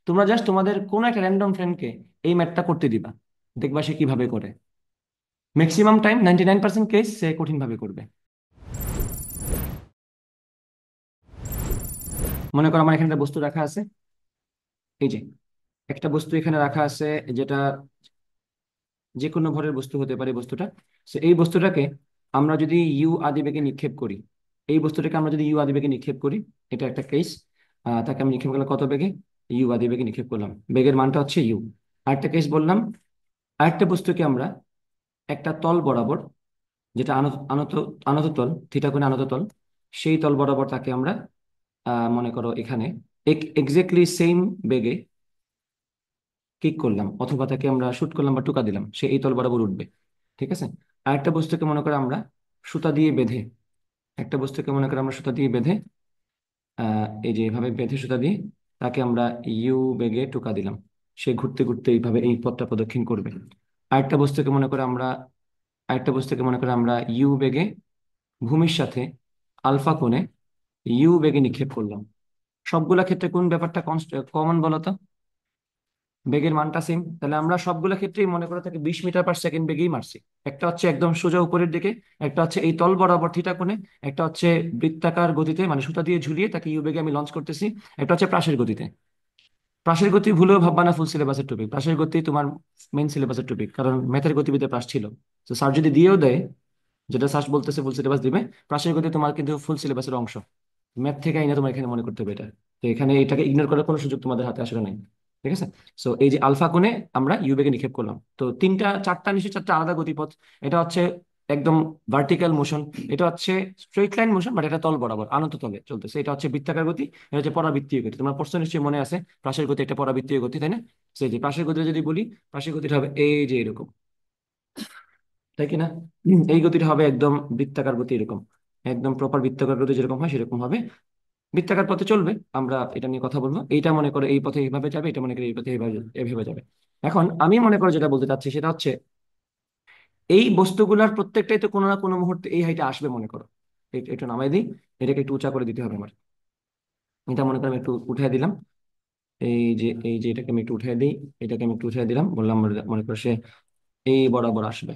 তোমরা জাস্ট তোমাদের কোনো একটা র্যান্ডম ফ্রেন্ডকে এই ম্যাথটা করতে দিবা, দেখবা সে কিভাবে করে। ম্যাক্সিমাম টাইম 99% কেস সে কঠিন ভাবে করবে। মনে করো আমার এখানে একটা বস্তু রাখা আছে, এই যে একটা বস্তু এখানে রাখা আছে, যেটা যে কোনো ভরের বস্তু হতে পারে বস্তুটা। সো এই বস্তুটাকে আমরা যদি ইউ আদিবেগে নিক্ষেপ করি, এই বস্তুটাকে আমরা যদি ইউ আদিবেগে নিক্ষেপ করি, এটা একটা কেস। তাকে আমি নিক্ষেপ করলাম কত বেগে? ইউ আদিবেগে নিক্ষেপ করলাম, বেগের মানটা হচ্ছে ইউ। আরেকটা কেস বললাম, আরেকটা বস্তুকে আমরা একটা তল বরাবর, যেটা আনত আনত আনত তল, থিটা কোণে আনত তল, সেই তল বরাবর তাকে আমরা মনে করো এখানে এক্স্যাক্টলি সেম বেগে কিক করলাম, অথবা তাকে আমরা শুট করলাম বা টোকা দিলাম, সে এই তল বরাবর উঠবে। ঠিক আছে। আর একটা বস্তুকে মনে করে আমরা সুতা দিয়ে বেঁধে, একটা বস্তুকে মনে করে আমরা সুতা দিয়ে বেঁধে, এই যে এইভাবে বেঁধে সুতা দিয়ে তাকে আমরা ইউ বেগে টোকা দিলাম, সে ঘুরতে ঘুরতে এইভাবে এই পথটা প্রদক্ষিণ করবে। আরেকটা বস্তুকে মনে করে আমরা আরেকটা বস্তুকে মনে করে আমরা ইউ বেগে ভূমির সাথে আলফা কোণে ইউ বেগে নিক্ষেপ করলাম। সবগুলা ক্ষেত্রে কোন ব্যাপারটা কমন বলো তো? বেগের মানটা সেম। তাহলে আমরা সবগুলো ক্ষেত্রেই মনে করে থাকি 20 মিটার পার সেকেন্ড বেগেই মারছি। একটা হচ্ছে একদম সোজা উপরের দিকে, একটা হচ্ছে এই তল বরাবর থিটা কোণে, একটা হচ্ছে বৃত্তাকার গতিতে মানে সুতা দিয়ে ঝুলিয়ে তাকে ইউ বেগে আমি লঞ্চ করতেছি, একটা হচ্ছে প্রাসের গতিতে। প্রাসের গতি ভুলেও ভাববা না ফুল সিলেবাসের টপিক, প্রাসের গতি তোমার মেইন সিলেবাসের টপিক, কারণ ম্যাথের গতিবিদ্যা প্রাস ছিল। তো স্যার যদি দিয়েও দেয়, যেটা স্যার বলতেছে ফুল সিলেবাস দিবে, প্রাসের গতি তোমার কিন্তু ফুল সিলেবাসের অংশ, ম্যাথ থেকে আইনা তোমার এখানে মনে করতে হবে এটা। তো এখানে এটাকে ইগনোর করার কোনো সুযোগ তোমাদের হাতে আসলে নাই। ঠিক আছে। সো এই যে আলফা কোণে আমরা ইউ বেগে নিক্ষেপ করলাম, তো তিনটা চারটা নিশ্চয়ই চারটা আলাদা গতিপথ। এটা হচ্ছে একদম ভার্টিক্যাল মোশন, এটা হচ্ছে স্ট্রেট লাইন মোশন, বাট এটা তল বরাবর আনত তলে চলতেছে। এটা হচ্ছে বৃত্তাকার গতি, এটা হচ্ছে পরাবৃত্তীয় গতি। তোমার প্রশ্ন নিশ্চয়ই মনে আছে, পাশের গতি একটা পরাবৃত্তীয় গতি, তাই না? সেই যে পাশের গতি যদি বলি, পাশের গতিটা হবে এই যে এরকম, তাই কি না? এই গতিটা হবে একদম বৃত্তাকার গতি, এরকম একদম প্রপার বৃত্তাকার গতি যেরকম হয় সেরকম হবে। বৃত্তাকার পথে চলবে, আমরা এটা নিয়ে কথা বলবো। এইটা মনে করো এই পথে এইভাবে যাবে, এটা মনে করো এই পথে এইভাবে এভাবে যাবে। এখন আমি মনে করো যেটা বলতে চাচ্ছি সেটা হচ্ছে, এই বস্তুগুলার প্রত্যেকটাই তো কোনো না কোনো মুহূর্তে এই হাইটে আসবে মনে করো। একটু নামাই দিই, এটাকে একটু উঁচা করে দিতে হবে আমার। এটা মনে করো আমি একটু উঠাই দিলাম, এই যে এটাকে আমি একটু উঠাই দিই, এটাকে আমি একটু উঠাই দিলাম, বললাম মনে করো সে এই বরাবর আসবে,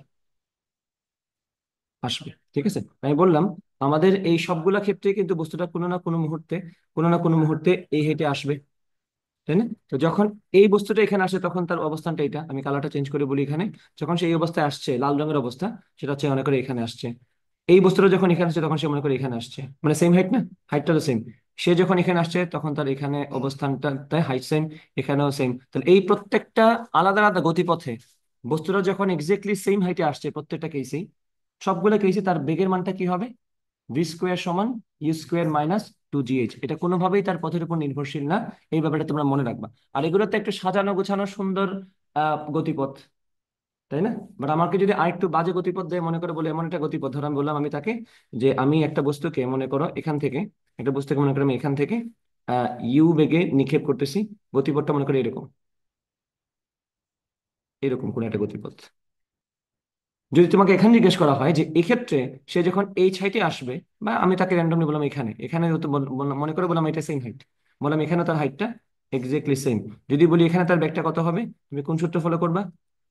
আসবে। ঠিক আছে, আমি বললাম আমাদের এই সবগুলা ক্ষেত্রে কিন্তু বস্তুটা কোনো না কোনো মুহূর্তে এই হেঁটে আসবে, তাই না? তো যখন এই বস্তুটা এখানে আসে তখন তার অবস্থানটা এটা, আমি কালারটা চেঞ্জ করে বলি এখানে। যখন সে এই অবস্থায় আসছে, লাল রঙের অবস্থা, সেটা হচ্ছে মনে করে এখানে আসছে। এই বস্তুটা যখন এখানে আসছে তখন সে মনে করে এখানে আসছে, মানে সেম হাইট না? হাইটটা তো সেম। সে যখন এখানে আসছে তখন তার এখানে অবস্থানটা, তাই হাইট সেম, এখানেও সেম। তাহলে এই প্রত্যেকটা আলাদা আলাদা গতিপথে বস্তুটা যখন এক্স্যাক্টলি সেম হাইটে আসছে প্রত্যেকটা কেসেই, সবগুলো কেসে তার বেগের মানটা কি হবে? ভি স্কোয়ার সমান ইউ স্কোয়ার মাইনাস 2gh। এটা কোনোভাবেই তার পথের উপর নির্ভরশীল না, এই ব্যাপারটা তোমরা মনে রাখবা। আর এগুলোতে একটু সাজানো গোছানো সুন্দর গতিপথ, তাই না? বাট আমাকে যদি আরেকটু বাজে গতিপথ দেয়, মনে করে বলে এমন একটা গতিপথ, ধরো আমি বললাম আমি তাকে যে আমি একটা বস্তুকে মনে করো এখান থেকে, একটা বস্তুকে মনে করো আমি এখান থেকে ইউ বেগে নিক্ষেপ করতেছি, গতিপথটা মনে করো এরকম, এরকম কোন একটা গতিপথ। যদি তোমাকে এখানে জিজ্ঞেস করা হয় যে এক্ষেত্রে সে যখন এই সাইটে আসবে, বা আমি তাকে র্যান্ডমলি বললাম এখানে এখানে হয়তো মনে করে বললাম এটা সেম হাইট, বললাম এখানে তার হাইটটা এক্স্যাক্টলি সেম। যদি বলি এখানে তার ব্যাগটা কত হবে, তুমি কোন সূত্র ফলো করবা?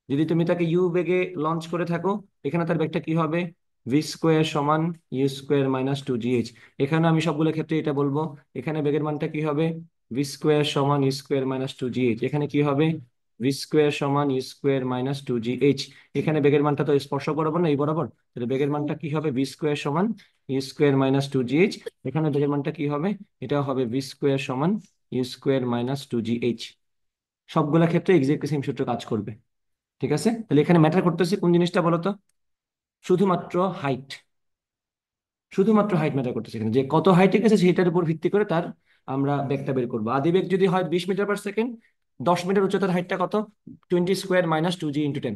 যদি তুমি তাকে ইউ বেগে লঞ্চ করে থাকো, এখানে তার ব্যাগটা কি হবে? ভি স্কোয়ার সমান ইউ স্কোয়ার মাইনাস 2gh। এখানে আমি সবগুলো ক্ষেত্রে এটা বলবো, এখানে বেগের মানটা কি হবে? ভি স্কোয়ার সমান ইউ স্কোয়ার মাইনাস 2gh। এখানে কি হবে? ভি স্কোয়ার সমান ইউ স্কোয়ার মাইনাস 2gh। এখানে বেগের মানটা তো স্পর্শ বরাবর না, এই বরাবর, তাহলে বেগের মানটা কি হবে? ভি স্কোয়ার সমান ইউ স্কোয়ার মাইনাস 2gh। এখানে বেগের মানটা কি হবে? এটা হবে ভি স্কোয়ার সমান ইউ স্কোয়ার মাইনাস 2gh। সবগুলা ক্ষেত্রে এক্সাক্টলি সেম সূত্র কাজ করবে। ঠিক আছে, তাহলে এখানে ম্যাটার করতেছে কোন জিনিসটা বলো তো? শুধুমাত্র হাইট, শুধুমাত্র হাইট ম্যাটার করতেছে এখানে, যে কত হাইটে গেছে সেটার উপর ভিত্তি করে তার আমরা বেগটা বের করবো। আদি বেগ যদি হয় 20 মিটার পার সেকেন্ড, 10 মিটার উচ্চতার হাইটটা কত? 20² - 2g × 10,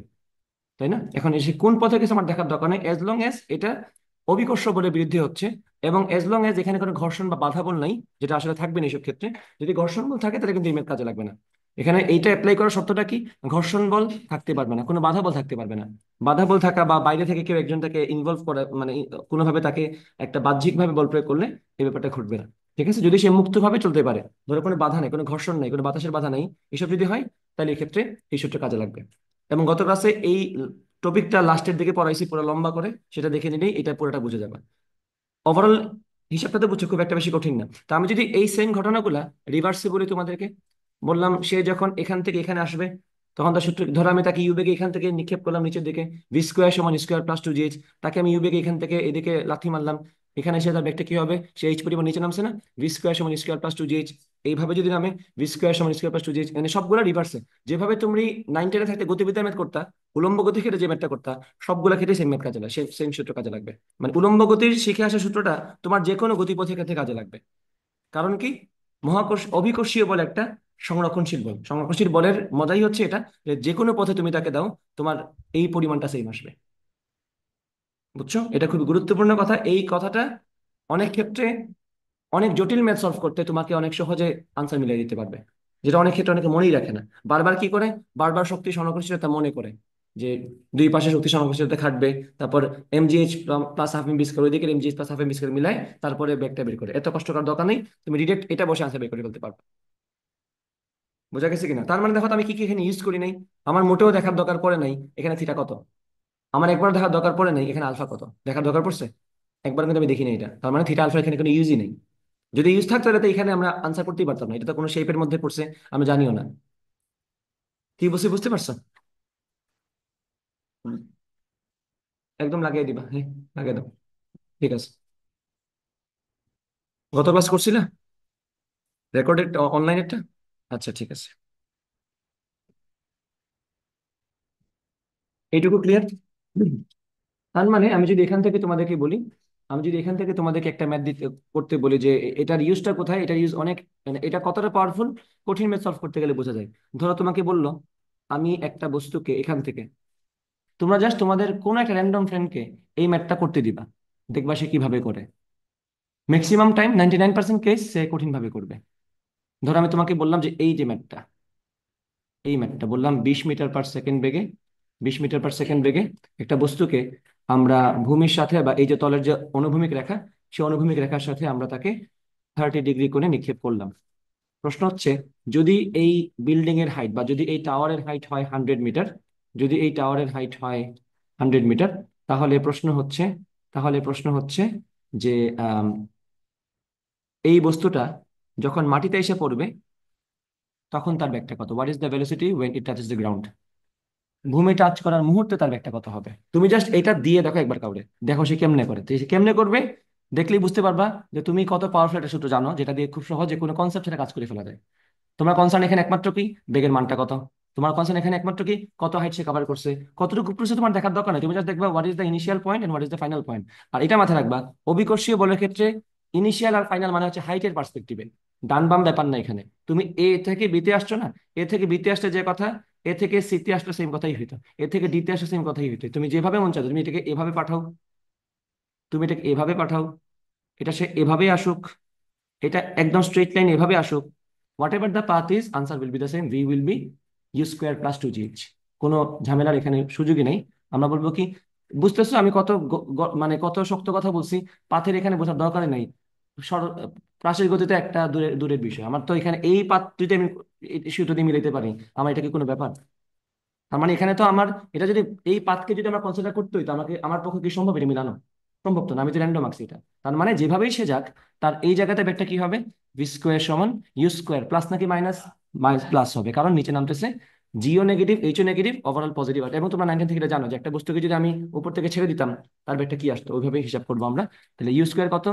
তাই না? এখন এসে কোন পথে গেছে আমার দেখার দরকার নেই, এজ লং এজ এটা অভিকর্ষ বলের বিরুদ্ধে হচ্ছে, এবং এজ লং এজ এখানে কোনো ঘর্ষণ বা বাধা বল নাই, যেটা আসলে থাকবে না এইসব ক্ষেত্রে। যদি ঘর্ষণ বল থাকে তাহলে কিন্তু ইমেজ কাজে লাগবে না। এখানে এইটা অ্যাপ্লাই করার শর্তটা কি? ঘর্ষণ বল থাকতে পারবে না, কোনো বাধা বল থাকতে পারবে না। বাধা বল থাকা বা বাইরে থেকে কেউ একজন তাকে ইনভলভ করা, মানে কোনোভাবে তাকে একটা বাহ্যিক ভাবে বল প্রয়োগ করলে এই ব্যাপারটা ঘটবে না। ঠিক আছে, যদি সে মুক্তভাবে চলতে পারে, ধরো কোনো বাধা নেই, কোনো ঘর্ষণ নেই, কোনো বাতাসের বাধা নেই, এসব যদি হয়, তাহলে এই ক্ষেত্রে এই সূত্র কাজে লাগবে। এবং গত ক্লাসে এই টপিকটা লাস্টের দিকে পড়াইছি পুরো লম্বা করে, সেটা দেখে নিলেই এটা পুরোটা বুঝে যাবে। ওভারঅল হিসাবটা তো বুঝছো, খুব একটা বেশি কঠিন না। তা আমি যদি এই সেম ঘটনাগুলা রিভার্সে বলি তোমাদেরকে, বললাম সে যখন এখান থেকে এখানে আসবে, তখন তার সূত্র ধরো আমি তাকে ইউবেগে এখান থেকে নিক্ষেপ করলাম নিচের দিকে, ভি স্কোয়ার সমান স্কোয়ার প্লাস টু জিএইচ। তাকে আমি ইউবেগে এখান থেকে এদিকে লাথি মারলাম, এখানে এসে তার ব্যাগটা কি হবে, সে এইচ পরিমাণ নিচে নামছে না, ভি স্কোয়ার সমান স্কোয়ার প্লাস টু জিএইচ। এইভাবে যদি নামে, ভি স্কোয়ার সমান স্কোয়ার প্লাস টু জিএইচ, মানে সবগুলো রিভার্সে। যেভাবে তুমি 9 10 থাকতে গতিবিদ্যা ম্যাথ করতা, উলম্ব গতি ক্ষেত্রে যে ম্যাথটা করতা, সবগুলা ক্ষেত্রে সেম ম্যাথ কাজে লাগে, সেম সূত্র কাজে লাগবে। মানে উলম্ব গতির শিখে আসা সূত্রটা তোমার যে কোনো গতিপথের ক্ষেত্রে কাজে লাগবে। কারণ কি, মহাকর্ষ অভিকর্ষীয় বল একটা সংরক্ষণশীল বল। সংরক্ষণশীল বলের মজাই হচ্ছে এটা, যে যে কোনো পথে তুমি তাকে দাও, তোমার এই পরিমাণটা সেম আসবে। বুঝছো, এটা খুবই গুরুত্বপূর্ণ কথা। এই কথাটা অনেক ক্ষেত্রে অনেক জটিল ম্যাথ সলভ করতে তোমাকে অনেক সহজে আনসার মিলিয়ে দিতে পারবে, যেটা অনেক ক্ষেত্রে অনেকে মনেই রাখে না। বারবার কি করে, বারবার শক্তি সংরক্ষণশীলতা মনে করে যে দুই পাশে শক্তি সংরক্ষণশীলতা খাটবে, তারপর MGH plus half M B square, ওইদিকে MGH plus half M B square মিলায় তারপরে ব্যাগটা বের করে। এত কষ্ট করার দরকার নেই, তুমি ডিরেক্ট এটা বসে আনসার বের করে ফেলতে পারবে। বোঝা গেছে কিনা? তার মানে দেখো তো আমি কি কি এখানে ইউজ করি নাই। আমার মোটেও দেখার দরকার পড়ে নাই এখানে থিটা কত, আমার একবার দেখার দরকার পড়ে নাই এখানে আলফা কত, দেখার দরকার পড়ছে একবার, কিন্তু আমি দেখিনি এটা। তার মানে থিটা আলফা এখানে কোনো ইউজই নেই। যদি ইউজ থাকতো তাহলে তো এখানে আমরা আনসার করতেই পারতাম না, এটা তো কোনো শেপের মধ্যে পড়ছে, আমি জানিও না। কি বুঝতে বুঝতে পারছো? হুম, একদম লাগিয়ে দিবা, হ্যাঁ, লাগিয়ে দাও। ঠিক আছে। গত ক্লাস করছিলা রেকর্ডেড অনলাইনেরটা? আচ্ছা ঠিক আছে। এইটুকু ক্লিয়ার? তার মানে আমি যদি এখান থেকে তোমাদেরকে বলি, আমি যদি এখান থেকে তোমাদেরকে একটা ম্যাথ দিতে করতে বলি যে এটার ইউজটা কোথায়, এটার ইউজ অনেক, মানে এটা কতটা পাওয়ারফুল, কঠিন ম্যাথ সলভ করতে গেলে বোঝা যায়। ধরো তোমাকে বললো আমি একটা বস্তুকে এখান থেকে, তোমরা জাস্ট তোমাদের কোন একটা র্যান্ডম ফ্রেন্ডকে এই ম্যাথটা করতে দিবা, দেখবা সে কিভাবে করে। ম্যাক্সিমাম টাইম 99% কেস সে কঠিন ভাবে করবে। ধরো আমি তোমাকে বললাম যে এই যে ম্যাথটা, এই ম্যাথটা বললাম 20 মিটার পার সেকেন্ড বেগে, 20 মিটার পার সেকেন্ড বেগে একটা বস্তুকে আমরা ভূমির সাথে, বা এই যে তলের যে অনুভূমিক রেখা, সেই অনুভূমিক রেখার সাথে আমরা তাকে 30 ডিগ্রি কোণে নিক্ষেপ করলাম। প্রশ্ন হচ্ছে, যদি এই বিল্ডিং এর হাইট, বা যদি এই টাওয়ারের হাইট হয় 100 মিটার, যদি এই টাওয়ারের হাইট হয় 100 মিটার, তাহলে প্রশ্ন হচ্ছে, তাহলে প্রশ্ন হচ্ছে যে আম, এই বস্তুটা যখন মাটিতে এসে পড়বে, তখন তার বেগটা কত, what is the velocity when it touches the ground. ভূমি টাচ করার মুহূর্তে তার বেগটা কত হবে। তুমি জাস্ট এটা দিয়ে দেখো একবার কাউরে, দেখো সে কেমনে করে। তো সে কেমনে করবে দেখলেই বুঝতে পারবা যে তুমি কত পাওয়ারফুল একটা সূত্র জানো, যেটা দিয়ে খুব সহজে কোনো কনসেপ্ট সেটা কাজ করে ফেলা যায়। তোমার কনসার্ন এখানে একমাত্র কি, বেগের মানটা কত। তোমার কনসার্ন এখানে একমাত্র কি, কত হাইট সে কভার করছে, কতটুকু করছে, তোমার দেখার দরকার নেই। তুমি জাস্ট দেখবা what is the initial point and what is the final point. আর এটা মাথায় রাখবা, অভিকর্ষীয় বলের ক্ষেত্রে ইনিশিয়াল আর ফাইনাল মানে হচ্ছে হাইটের পার্সপেক্টিভে, ডান বাম ব্যাপার না এখানে। তুমি এ থেকে বিতে আসছো না, এ থেকে বিতে আসলে যে কথা, এ থেকে সিতে আসলে সেম কথাই হইতো, এ থেকে ডিতে আসলে সেম কথাই হইতো। তুমি যেভাবে মন চাও তুমি এটাকে এভাবে পাঠাও, তুমি এটাকে এভাবে পাঠাও, এটা সে এভাবে আসুক, এটা একদম স্ট্রেট লাইন এভাবে আসুক, whatever the path is, answer will be the same, v will be u square plus two g h. কোনো ঝামেলার এখানে সুযোগই নেই। আমরা বলবো কি, বুঝতেছো আমি কত মানে কত শক্ত কথা বলছি। পাথের এখানে বোঝার দরকারই নাই, প্রাচীর গতিতে একটা দূরের দূরের বিষয়। আমার তো এখানে এই পাথ যদি আমি ইস্যুটা দিয়ে মিলাইতে পারি, আমার এটা কি কোনো ব্যাপার? তার মানে এখানে তো আমার, এটা যদি এই পাথকে যদি আমরা কনসিডার করতে হইতো, আমাকে আমার পক্ষে কি সম্ভব এটা মিলানো? সম্ভব তো না, আমি তো র্যান্ডম আঁকছি এটা। তার মানে যেভাবেই সে যাক, তার এই জায়গাতে বেগটা কি হবে, ভি স্কোয়ার সমান ইউ স্কোয়ার প্লাস নাকি মাইনাস, মাইনাস প্লাস হবে, কারণ নিচে নামতেছে Jio negative HO negative overall positive আছে। এবং তোমরা 19 থেকে এটা জানো যে একটা বস্তুকে যদি আমি উপর থেকে ছেড়ে দিতাম, তার বেগটা কি আসতো, ওইভাবেই হিসাব করবো আমরা। তাহলে ইউ স্কোয়ার কত,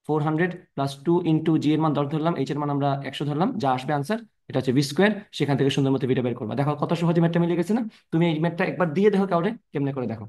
400 প্লাস 2 ইন্টু জি এর মান 10 ধরলাম, এইচ এর মান আমরা 100 ধরলাম, যা আসবে আনসার এটা হচ্ছে ভি স্কোয়ার। সেখান থেকে সুন্দর মতো ভিটা বের করবা। দেখো কত সহজে ম্যাথটা মিলে গেছে না? তুমি এই ম্যাথটা একবার দিয়ে দেখো কাউরে কেমনে করে, দেখো।